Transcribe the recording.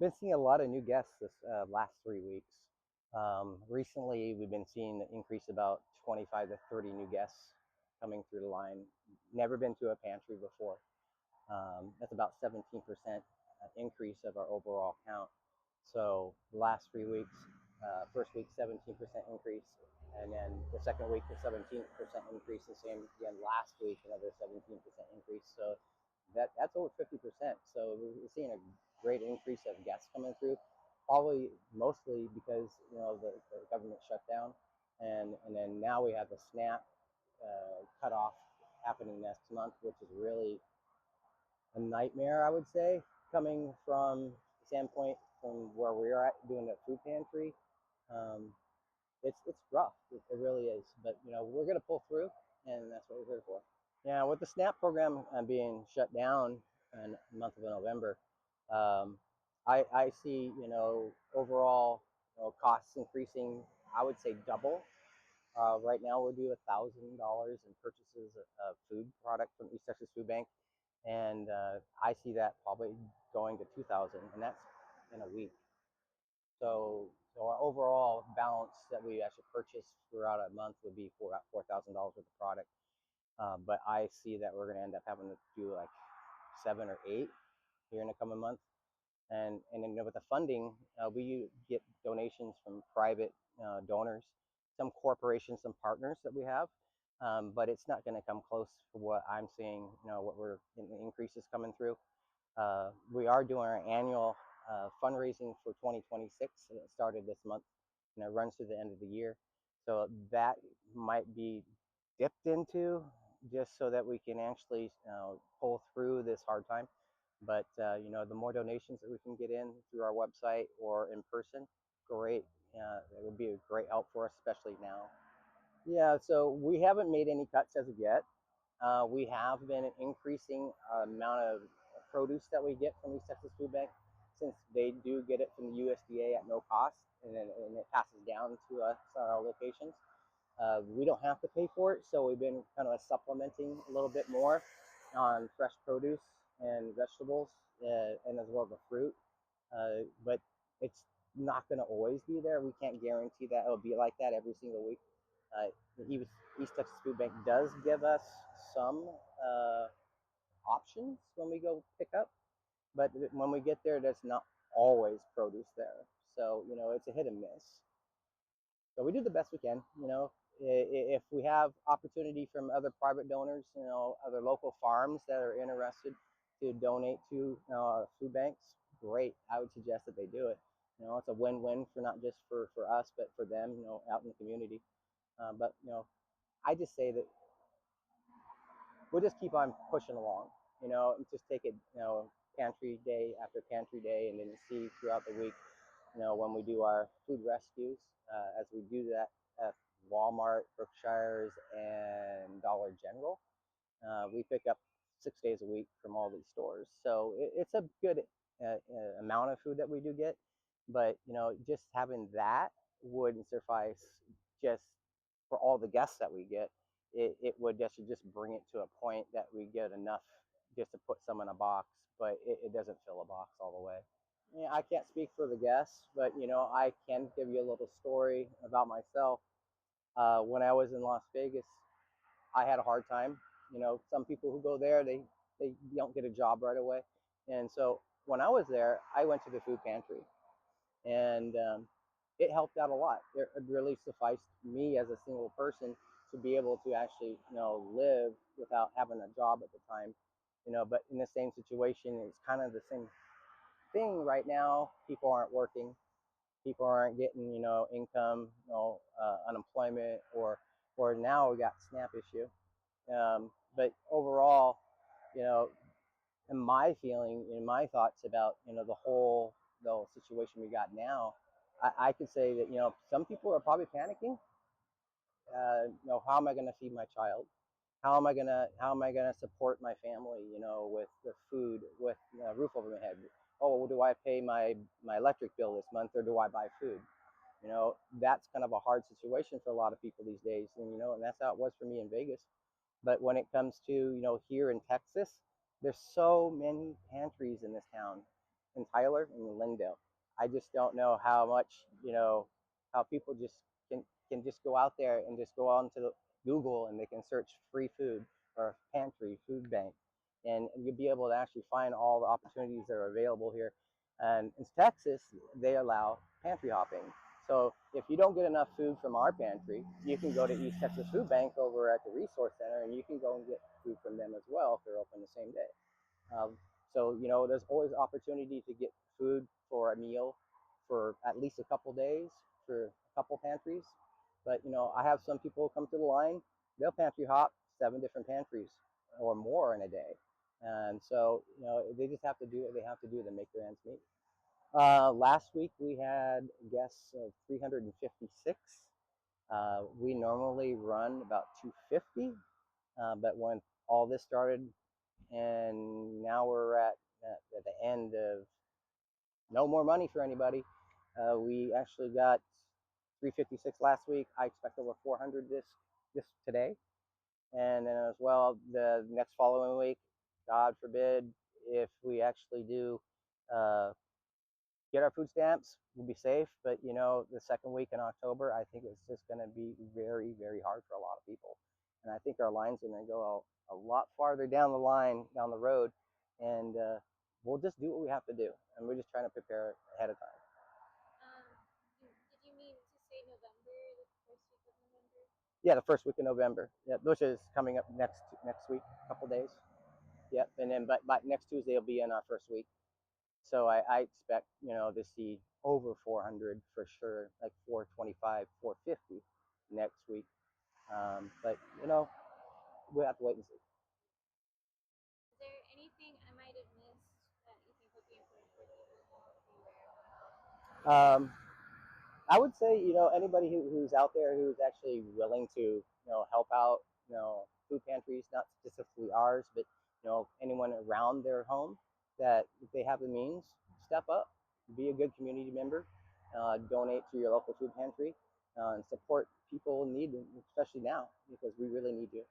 Been seeing a lot of new guests this last 3 weeks. Recently, we've been seeing an increase about 25 to 30 new guests coming through the line. Never been to a pantry before. That's about 17% increase of our overall count. So the last 3 weeks, first week 17% increase, and then the second week a 17% increase. The same again last week, another 17% increase. So that's over 50%. So we're seeing a great increase of guests coming through. Probably mostly because the government shut down, and then now we have the SNAP cutoff happening next month, which is really a nightmare, I would say, coming from the standpoint from where we're at doing the food pantry. Um, it's rough. It really is. But we're gonna pull through, and that's what we're here for. Yeah, with the SNAP program being shut down in the month of November, um, I see overall costs increasing. I would say double. Right now, we'll do $1,000 in purchases of food product from East Texas Food Bank, and I see that probably going to 2,000, and that's in a week. So our overall balance that we actually purchase throughout a month would be for about $4,000 worth of product. But I see that we're going to end up having to do like 7 or 8 here in the coming month. And then with the funding, we get donations from private donors, some corporations, some partners that we have. But it's not going to come close to what I'm seeing, what we're in the increases coming through. We are doing our annual fundraising for 2026, and it started this month, and it runs through the end of the year. So that might be dipped into just so that we can actually pull through this hard time. But the more donations that we can get in through our website or in person, great. It would be a great help for us, especially now. Yeah, so we haven't made any cuts as of yet. We have been increasing the amount of produce that we get from East Texas Food Bank, since they do get it from the USDA at no cost, and it passes down to us at our locations. We don't have to pay for it, so we've been kind of supplementing a little bit more on fresh produce and vegetables, and as well as the fruit. But it's not going to always be there. We can't guarantee that it'll be like that every single week. Uh, East Texas Food Bank does give us some options when we go pick up, but when we get there, there's not always produce there. So it's a hit and miss. So we do the best we can. If we have opportunity from other private donors, other local farms that are interested to donate to food banks, great. I would suggest that they do it. It's a win-win for not just for us, but for them, out in the community. But I just say that we'll just keep on pushing along, and just take it, pantry day after pantry day, and then see throughout the week, when we do our food rescues, as we do that at Walmart, Berkshire's, and Dollar General. We pick up 6 days a week from all these stores. So it's a good amount of food that we do get, but just having that wouldn't suffice just for all the guests that we get. It would just bring it to a point that we get enough just to put some in a box, but it doesn't fill a box all the way. Yeah, I can't speak for the guests, but I can give you a little story about myself. When I was in Las Vegas, I had a hard time. Some people who go there, they don't get a job right away, and so when I was there, I went to the food pantry, and it helped out a lot. It really sufficed me as a single person to be able to actually live without having a job at the time. But in the same situation, it's kind of the same thing right now. People aren't working. People aren't getting income, unemployment, or now we got SNAP issue. But overall, you know, in my feeling, in my thoughts about the whole situation we got now, I could say that some people are probably panicking. How am I going to feed my child? How am I gonna support my family? With food, with a roof over my head. Oh, well, do I pay my electric bill this month, or do I buy food? That's kind of a hard situation for a lot of people these days, and that's how it was for me in Vegas. But when it comes to here in Texas, there's so many pantries in this town. in Tyler and Lindale. I just don't know how much, how people just can just go out there and just go on to Google and they can search free food or pantry, food bank, and you'll be able to actually find all the opportunities that are available here. And in Texas, they allow pantry hopping. So if you don't get enough food from our pantry, you can go to East Texas Food Bank over at the Resource Center, and you can go and get food from them as well if they're open the same day. So there's always opportunity to get food for a meal for at least a couple days for a couple pantries. But I have some people come to the line, they'll pantry hop 7 different pantries or more in a day, and so they just have to do what they have to do to make their ends meet. Last week we had guests of 356. We normally run about 250, but when all this started, and now we're at the end of no more money for anybody. We actually got 356 last week. I expect over 400 this today, and then as well the next following week. God forbid if we actually do get our food stamps, we'll be safe. But the second week in October, I think it's just going to be very, very hard for a lot of people. And I think our line's going to go a lot farther down the line, down the road, and we'll just do what we have to do. And we're just trying to prepare ahead of time. Did you mean to say November, the first week of November? Yeah, the first week of November. Yeah, which is coming up next week, a couple days. Yep, and then but next Tuesday will be in our first week. So I expect, to see over 400 for sure, like 425, 450 next week. But we'll have to wait and see. Is there anything I might have missed that you think would be important for people to be aware Um, I would say, anybody who's out there who's actually willing to, help out, food pantries, not specifically ours, but, anyone around their home, that if they have the means, step up, be a good community member, donate to your local food pantry, and support people in need, especially now, because we really need you.